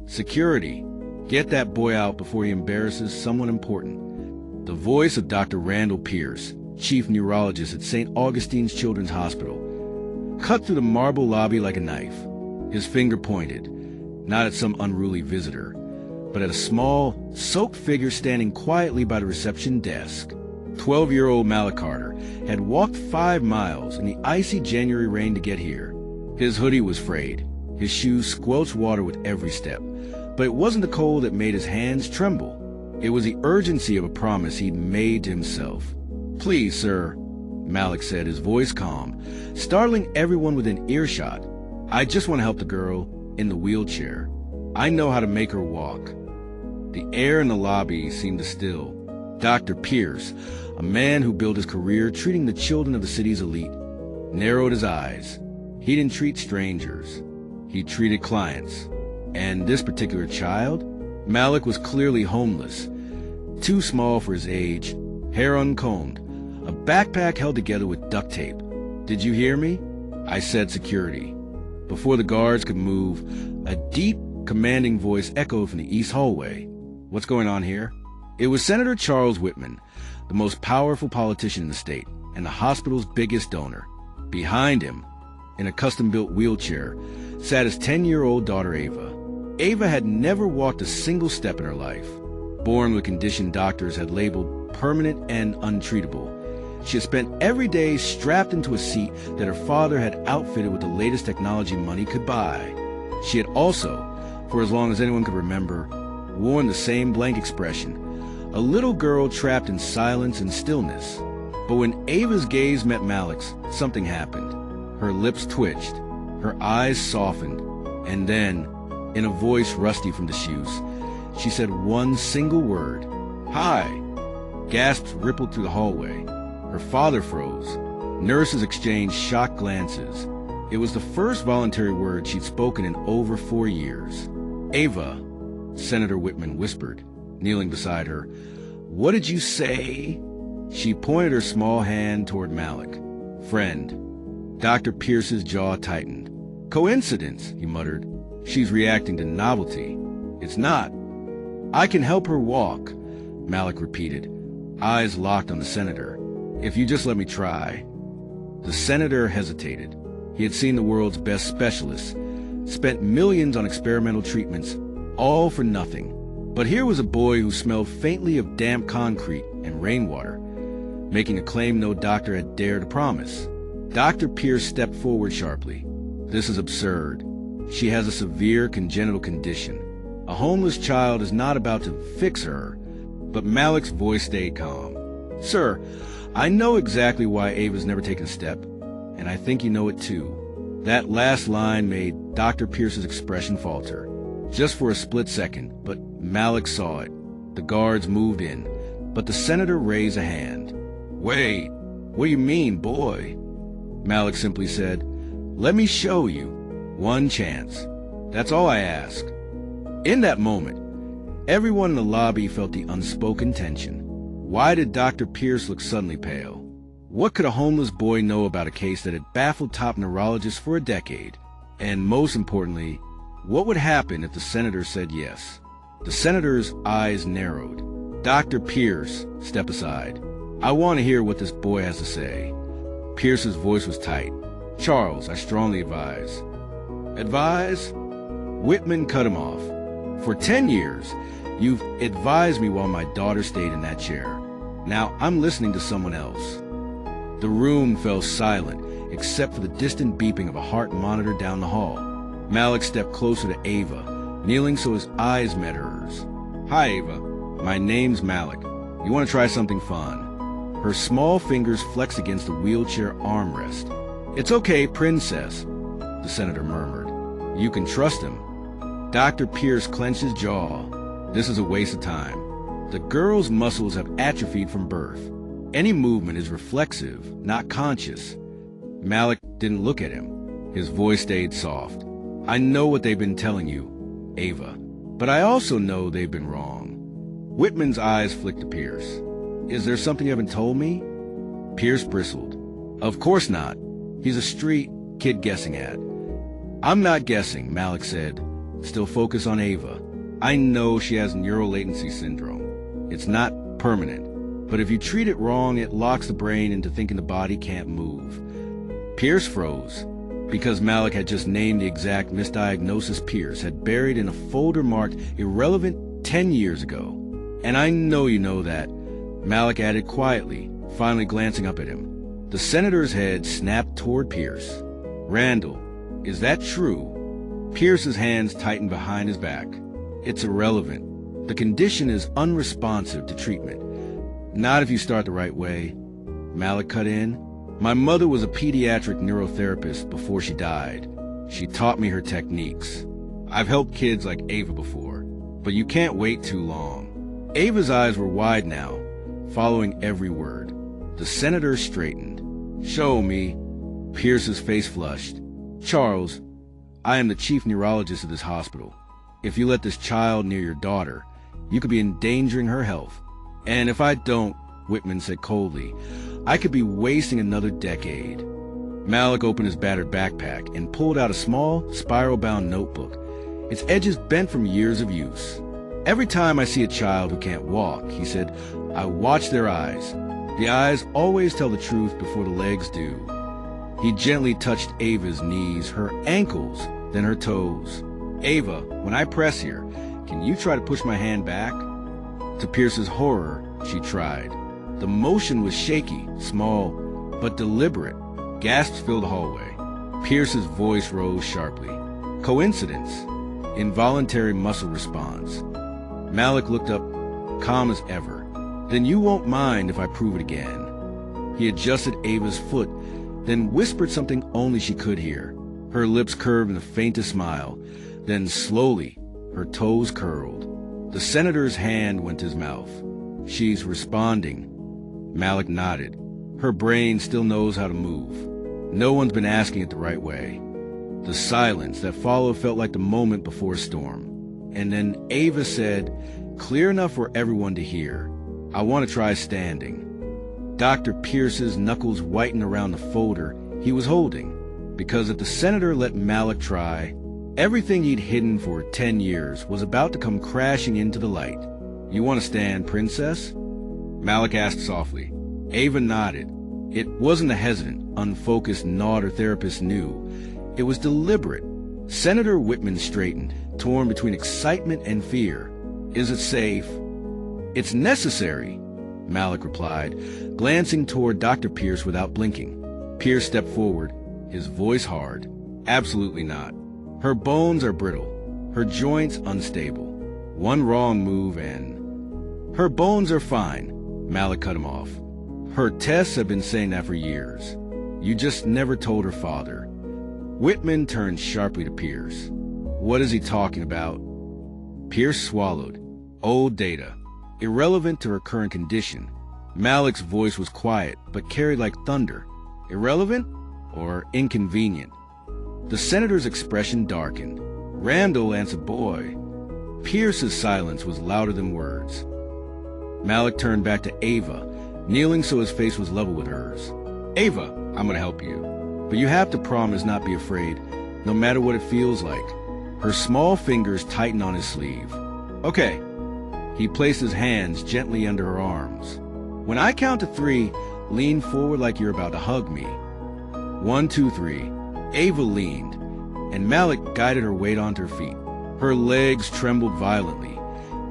Security, get that boy out before he embarrasses someone important. The voice of Dr. Randall Pierce, chief neurologist at St. Augustine's Children's Hospital, cut through the marble lobby like a knife. His finger pointed, not at some unruly visitor, but at a small, soaked figure standing quietly by the reception desk. 12-year-old Malik Carter had walked 5 miles in the icy January rain to get here. His hoodie was frayed. His shoes squelched water with every step. But it wasn't the cold that made his hands tremble. It was the urgency of a promise he'd made to himself. "Please, sir," Malik said, his voice calm, startling everyone within earshot. "I just want to help the girl in the wheelchair. I know how to make her walk." The air in the lobby seemed to still. Dr. Pierce, a man who built his career treating the children of the city's elite, narrowed his eyes. He didn't treat strangers. He treated clients. And this particular child? Malik was clearly homeless, too small for his age, hair uncombed, a backpack held together with duct tape. "Did you hear me?" I said security. Before the guards could move, a deep, commanding voice echoed from the east hallway. "What's going on here?" It was Senator Charles Whitman, the most powerful politician in the state and the hospital's biggest donor. Behind him, in a custom-built wheelchair, sat his 10-year-old daughter Ava. Ava had never walked a single step in her life. Born with a condition doctors had labeled permanent and untreatable, she had spent every day strapped into a seat that her father had outfitted with the latest technology money could buy. She had also, for as long as anyone could remember, worn the same blank expression, a little girl trapped in silence and stillness. But when Ava's gaze met Malik's, something happened. Her lips twitched, her eyes softened, and then, in a voice rusty from disuse, she said one single word, "Hi." Gasps rippled through the hallway. Her father froze. Nurses exchanged shocked glances. It was the first voluntary word she'd spoken in over 4 years. "Ava," Senator Whitman whispered, kneeling beside her. "What did you say?" She pointed her small hand toward Malik. "Friend." Dr. Pierce's jaw tightened. "Coincidence," he muttered. "She's reacting to novelty." "It's not." "I can help her walk," Malik repeated, eyes locked on the senator. "If you just let me try." The senator hesitated. He had seen the world's best specialists, spent millions on experimental treatments, all for nothing. But here was a boy who smelled faintly of damp concrete and rainwater, making a claim no doctor had dared to promise. Dr. Pierce stepped forward sharply. "This is absurd. She has a severe congenital condition. A homeless child is not about to fix her." But Malik's voice stayed calm. "Sir, I know exactly why Ava's never taken a step, and I think you know it too." That last line made Dr. Pierce's expression falter. Just for a split second, but Malik saw it. The guards moved in, but the senator raised a hand. "Wait, what do you mean, boy?" Malik simply said, "Let me show you. One chance. That's all I ask." In that moment, everyone in the lobby felt the unspoken tension. Why did Dr. Pierce look suddenly pale? What could a homeless boy know about a case that had baffled top neurologists for a decade? And most importantly, what would happen if the senator said yes? The senator's eyes narrowed. "Dr. Pierce, step aside. I want to hear what this boy has to say." Pierce's voice was tight. "Charles, I strongly advise." "Advise?" Whitman cut him off. "For 10 years, you've advised me while my daughter stayed in that chair. Now I'm listening to someone else." The room fell silent, except for the distant beeping of a heart monitor down the hall. Malik stepped closer to Ava, kneeling so his eyes met hers. "Hi, Ava. My name's Malik. You want to try something fun?" Her small fingers flexed against the wheelchair armrest. "It's okay, princess," the senator murmured. "You can trust him." Dr. Pierce clenched his jaw. This is a waste of time. The girl's muscles have atrophied from birth. Any movement is reflexive, not conscious. Malik didn't look at him. His voice stayed soft. "I know what they've been telling you, Ava, but I also know they've been wrong." Whitman's eyes flicked to Pierce. "Is there something you haven't told me?" Pierce bristled. "Of course not. He's a street kid guessing at." "I'm not guessing," Malik said, still focus on Ava. I know she has neural latency syndrome. It's not permanent, but if you treat it wrong, it locks the brain into thinking the body can't move. Pierce froze, because Malik had just named the exact misdiagnosis Pierce had buried in a folder marked irrelevant 10 years ago. And I know you know that, Malik added quietly, finally glancing up at him. The senator's head snapped toward Pierce. Randall, is that true? Pierce's hands tightened behind his back. It's irrelevant. The condition is unresponsive to treatment. Not if you start the right way. Malik cut in. My mother was a pediatric neurotherapist before she died. She taught me her techniques. I've helped kids like Ava before, but you can't wait too long. Ava's eyes were wide now, following every word. The senator straightened. Show me. Pierce's face flushed. Charles, I am the chief neurologist of this hospital. If you let this child near your daughter, you could be endangering her health. And if I don't, Whitman said coldly, I could be wasting another decade. Malik opened his battered backpack and pulled out a small, spiral-bound notebook, its edges bent from years of use. Every time I see a child who can't walk, he said, I watch their eyes. The eyes always tell the truth before the legs do. He gently touched Ava's knees, her ankles, then her toes. Ava, when I press here, can you try to push my hand back? To Pierce's horror, she tried. The motion was shaky, small, but deliberate. Gasps filled the hallway. Pierce's voice rose sharply. Coincidence. Involuntary muscle response. Malik looked up, calm as ever. Then you won't mind if I prove it again. He adjusted Ava's foot, then whispered something only she could hear. Her lips curved in the faintest smile. Then slowly, her toes curled. The senator's hand went to his mouth. She's responding. Malik nodded. Her brain still knows how to move. No one's been asking it the right way. The silence that followed felt like the moment before a storm. And then Ava said, clear enough for everyone to hear, I want to try standing. Dr. Pierce's knuckles whitened around the folder he was holding, because if the senator let Malik try, everything he'd hidden for 10 years was about to come crashing into the light. You want to stand, princess? Malik asked softly. Ava nodded. It wasn't a hesitant, unfocused nod her therapist knew. It was deliberate. Senator Whitman straightened, torn between excitement and fear. Is it safe? It's necessary, Malik replied, glancing toward Dr. Pierce without blinking. Pierce stepped forward, his voice hard. Absolutely not. Her bones are brittle, her joints unstable. One wrong move and... Her bones are fine, Malik cut him off. Her tests have been saying that for years. You just never told her father. Whitman turned sharply to Pierce. What is he talking about? Pierce swallowed. Old data. Irrelevant to her current condition. Malik's voice was quiet, but carried like thunder. Irrelevant or inconvenient? The senator's expression darkened. Randall answered, boy. Pierce's silence was louder than words. Malik turned back to Ava, kneeling so his face was level with hers. Ava, I'm going to help you. But you have to promise not be afraid, no matter what it feels like. Her small fingers tightened on his sleeve. Okay. He placed his hands gently under her arms. When I count to 3, lean forward like you're about to hug me. 1, 2, 3. Ava leaned, and Malik guided her weight onto her feet. Her legs trembled violently,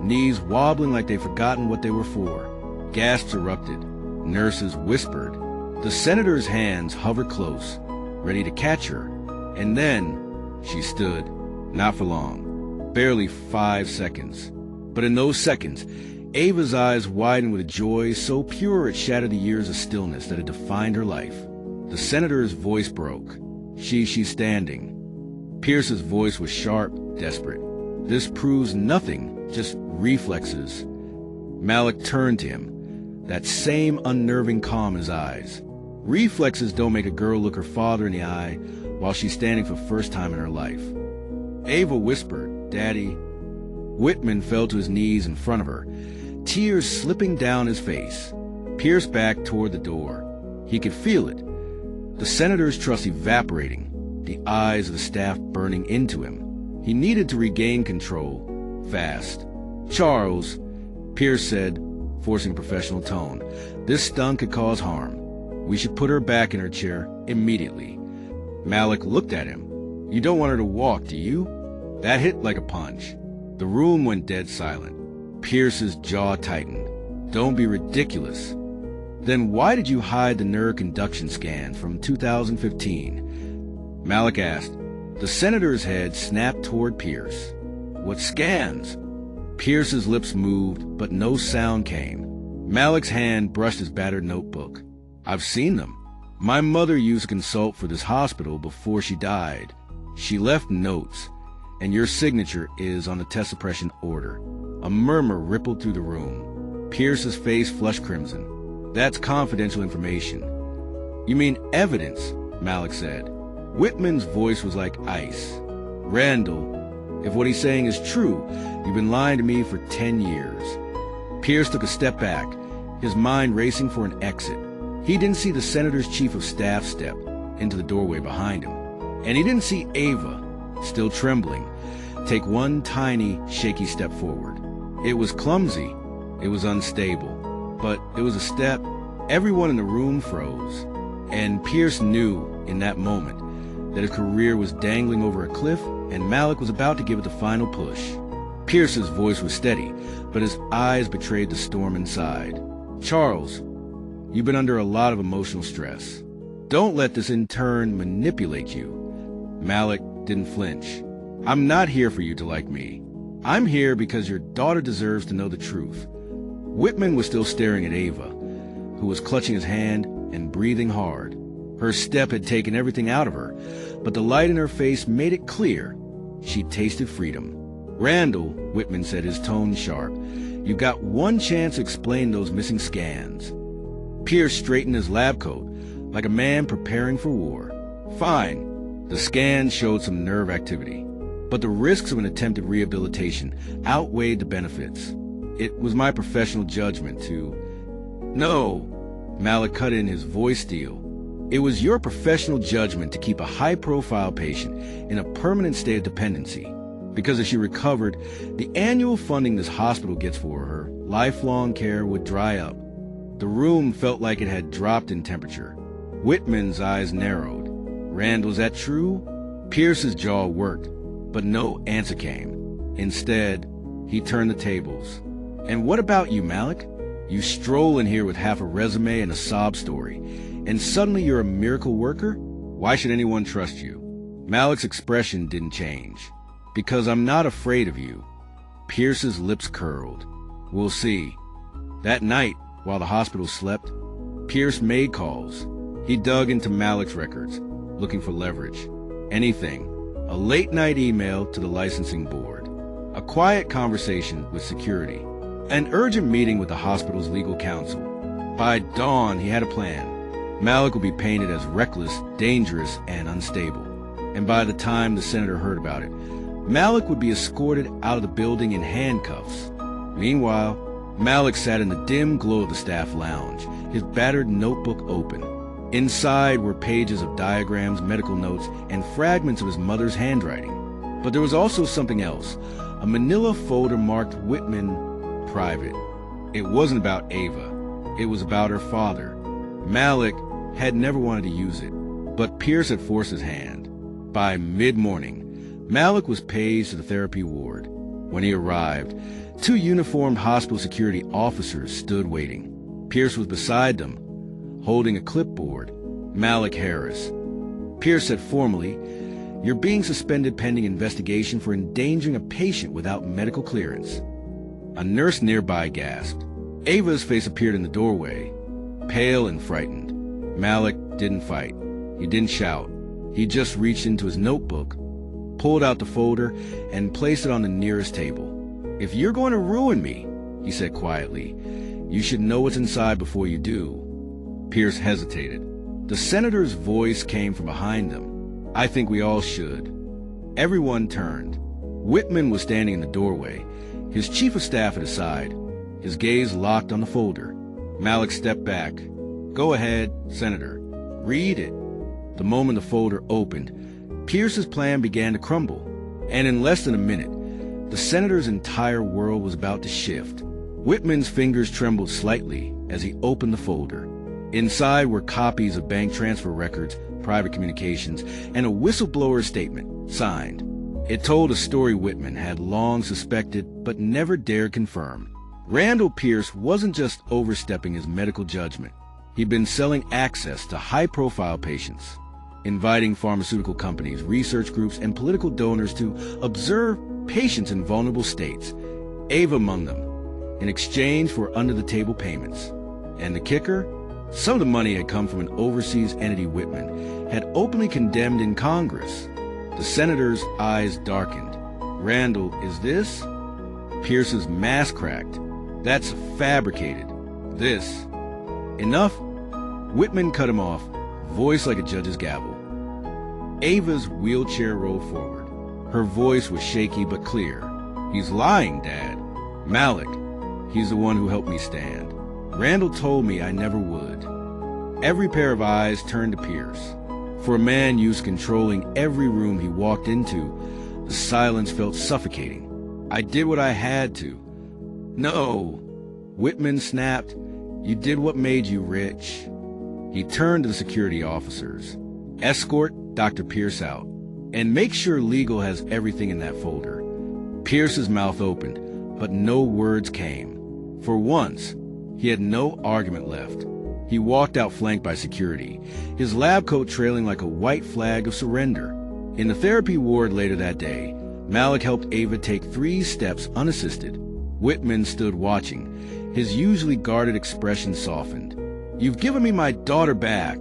knees wobbling like they'd forgotten what they were for. Gasps erupted. Nurses whispered. The senator's hands hovered close, ready to catch her, and then she stood, not for long, barely 5 seconds. But in those seconds, Ava's eyes widened with a joy so pure it shattered the years of stillness that had defined her life. The senator's voice broke. She's standing. Pierce's voice was sharp, desperate. This proves nothing, just reflexes. Malik turned to him, that same unnerving calm in his eyes. Reflexes don't make a girl look her father in the eye while she's standing for the first time in her life. Ava whispered, Daddy. Whitman fell to his knees in front of her, tears slipping down his face. Pierce backed toward the door. He could feel it. The senator's trust evaporating, the eyes of the staff burning into him. He needed to regain control, fast. "Charles," Pierce said, forcing a professional tone, "this stunt could cause harm. We should put her back in her chair immediately." Malik looked at him. "You don't want her to walk, do you?" That hit like a punch. The room went dead silent. Pierce's jaw tightened. "Don't be ridiculous." "Then why did you hide the nerve conduction scans from 2015? Malik asked. The senator's head snapped toward Pierce. "What scans?" Pierce's lips moved, but no sound came. Malik's hand brushed his battered notebook. "I've seen them. My mother used to consult for this hospital before she died. She left notes, and your signature is on the test suppression order." A murmur rippled through the room. Pierce's face flushed crimson. "That's confidential information." "You mean evidence," Malik said. Whitman's voice was like ice. "Randall, if what he's saying is true, you've been lying to me for 10 years. Pierce took a step back, his mind racing for an exit. He didn't see the senator's chief of staff step into the doorway behind him. And he didn't see Ava, still trembling, take one tiny, shaky step forward. It was clumsy, it was unstable, but it was a step. Everyone in the room froze, and Pierce knew in that moment that his career was dangling over a cliff and Malik was about to give it the final push. Pierce's voice was steady, but his eyes betrayed the storm inside. "Charles, you've been under a lot of emotional stress. Don't let this intern manipulate you." Malik didn't flinch. "I'm not here for you to like me. I'm here because your daughter deserves to know the truth." Whitman was still staring at Ava, who was clutching his hand and breathing hard. Her step had taken everything out of her, but the light in her face made it clear. She tasted freedom. "Randall," Whitman said, his tone sharp, "you've got one chance to explain those missing scans." Pierce straightened his lab coat, like a man preparing for war. "Fine." The scans showed some nerve activity, but the risks of an attempted rehabilitation outweighed the benefits. It was my professional judgment to... "No," Malik cut in, his voice steel. "It was your professional judgment to keep a high-profile patient in a permanent state of dependency. Because if she recovered, the annual funding this hospital gets for her lifelong care would dry up." The room felt like it had dropped in temperature. Whitman's eyes narrowed. "Randall, is that true?" Pierce's jaw worked, but no answer came. Instead, he turned the tables. "And what about you, Malik? You stroll in here with half a resume and a sob story, and suddenly you're a miracle worker? Why should anyone trust you?" Malik's expression didn't change. "Because I'm not afraid of you." Pierce's lips curled. "We'll see." That night, while the hospital slept, Pierce made calls. He dug into Malik's records, looking for leverage. Anything. A late-night email to the licensing board. A quiet conversation with security. An urgent meeting with the hospital's legal counsel. By dawn, he had a plan. Malik would be painted as reckless, dangerous, and unstable. And by the time the senator heard about it, Malik would be escorted out of the building in handcuffs. Meanwhile, Malik sat in the dim glow of the staff lounge, his battered notebook open. Inside were pages of diagrams, medical notes, and fragments of his mother's handwriting. But there was also something else, a manila folder marked Whitman Private. It wasn't about Ava. It was about her father. Malik had never wanted to use it, but Pierce had forced his hand. By mid-morning, Malik was paged to the therapy ward. When he arrived, 2 uniformed hospital security officers stood waiting. Pierce was beside them, holding a clipboard. "Malik Harris." Pierce said formally, "You're being suspended pending investigation for endangering a patient without medical clearance." A nurse nearby gasped. Ava's face appeared in the doorway, pale and frightened. Malik didn't fight. He didn't shout. He just reached into his notebook, pulled out the folder, and placed it on the nearest table. "If you're going to ruin me," he said quietly, "you should know what's inside before you do." Pierce hesitated. The senator's voice came from behind them. "I think we all should." Everyone turned. Whitman was standing in the doorway, his chief of staff at his side, his gaze locked on the folder. Malik stepped back. "Go ahead, Senator. Read it." The moment the folder opened, Pierce's plan began to crumble. And in less than a minute, the senator's entire world was about to shift. Whitman's fingers trembled slightly as he opened the folder. Inside were copies of bank transfer records, private communications, and a whistleblower statement, signed. It told a story Whitman had long suspected but never dared confirm. Randall Pierce wasn't just overstepping his medical judgment. He'd been selling access to high-profile patients, inviting pharmaceutical companies, research groups, and political donors to observe patients in vulnerable states, Ava among them, in exchange for under-the-table payments. And the kicker? Some of the money had come from an overseas entity Whitman had openly condemned in Congress. The senator's eyes darkened. Randall, is this? Pierce's mask cracked. That's fabricated. This. Enough? Whitman cut him off, voice like a judge's gavel. Ava's wheelchair rolled forward. Her voice was shaky but clear. He's lying, Dad. Malik, he's the one who helped me stand. Randall told me I never would. Every pair of eyes turned to Pierce. For a man used to controlling every room he walked into, the silence felt suffocating. I did what I had to. No, Whitman snapped. You did what made you rich. He turned to the security officers. Escort Dr. Pierce out, and make sure legal has everything in that folder. Pierce's mouth opened, but no words came. For once, he had no argument left. He walked out flanked by security, his lab coat trailing like a white flag of surrender. In the therapy ward later that day, Malik helped Ava take 3 steps unassisted. Whitman stood watching, his usually guarded expression softened. You've given me my daughter back,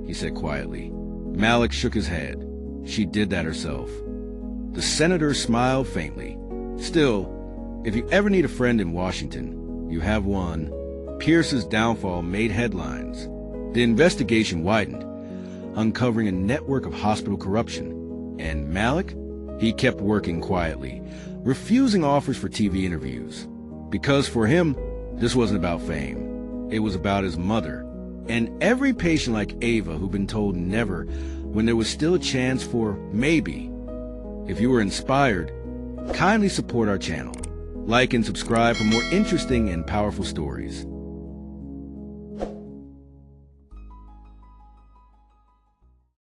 he said quietly. Malik shook his head. She did that herself. The senator smiled faintly. Still, if you ever need a friend in Washington, you have one. Pierce's downfall made headlines. The investigation widened, uncovering a network of hospital corruption. And Malik? He kept working quietly, refusing offers for TV interviews. Because for him, this wasn't about fame. It was about his mother. And every patient like Ava who'd been told never when there was still a chance for maybe. If you were inspired, kindly support our channel. Like and subscribe for more interesting and powerful stories.